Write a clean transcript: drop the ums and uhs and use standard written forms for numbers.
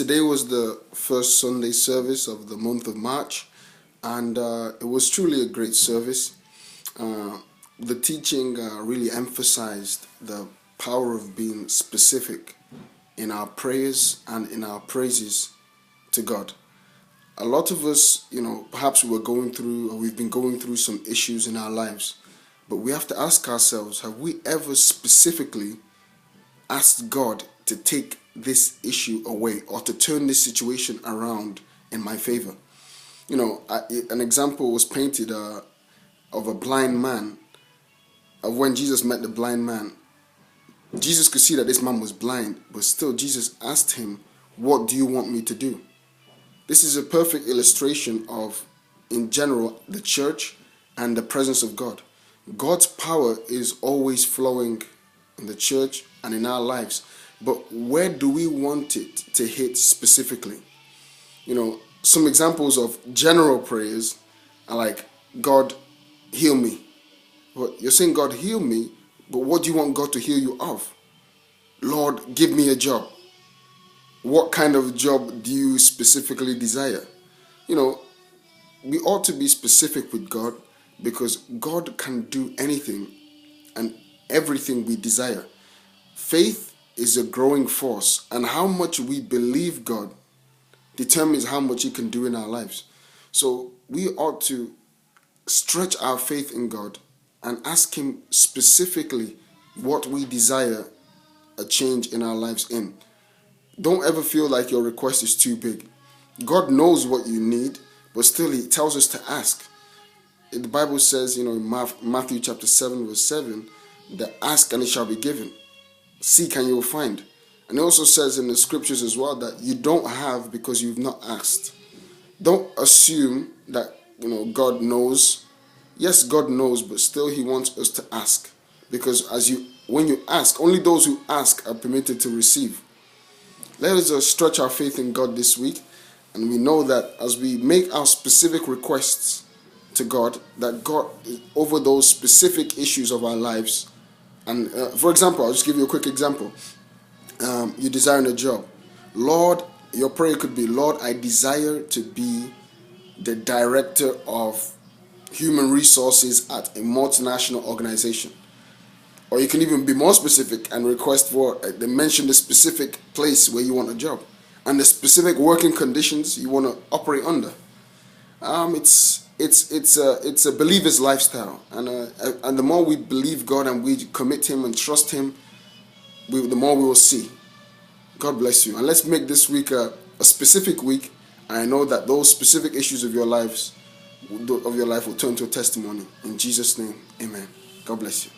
Today was the first Sunday service of the month of March, and it was truly a great service. The teaching really emphasized the power of being specific in our prayers and in our praises to God. A lot of us, perhaps we've been going through some issues in our lives, but we have to ask ourselves, have we ever specifically asked God to take this issue away or to turn this situation around in my favor? An example was painted of a blind man, of when Jesus met the blind man. Jesus could see that this man was blind, but still Jesus asked him, "What do you want me to do?" This is a perfect illustration of, in general, the church and the presence of God. God's power is always flowing in the church and in our lives, but where do we want it to hit specifically? Some examples of general prayers are like, "God, heal me." But you're saying, "God, heal me," but what do you want God to heal you of? "Lord, give me a job." What kind of job do you specifically desire? We ought to be specific with God, because God can do anything and everything we desire. Faith is a growing force, and how much we believe God determines how much He can do in our lives. So we ought to stretch our faith in God and ask Him specifically what we desire a change in our lives in. Don't ever feel like your request is too big. God knows what you need, but still He tells us to ask. The Bible says, in Matthew chapter 7, verse 7, that ask and it shall be given. Seek and you will find. And it also says in the scriptures as well that you don't have because you've not asked. Don't assume that, God knows. Yes, God knows, but still He wants us to ask. Because when you ask, only those who ask are permitted to receive. Let us stretch our faith in God this week, and we know that as we make our specific requests to God, that God is over those specific issues of our lives. And for example, I'll just give you a quick example. You desire a job. Lord, your prayer could be, "Lord, I desire to be the director of human resources at a multinational organization." Or you can even be more specific and request for, they mention the specific place where you want a job and the specific working conditions you want to operate under. It's a believer's lifestyle, and the more we believe God and we commit Him and trust Him, the more we will see. God bless you, and let's make this week a specific week. I know that those specific issues of your life will turn to a testimony. In Jesus' name, amen. God bless you.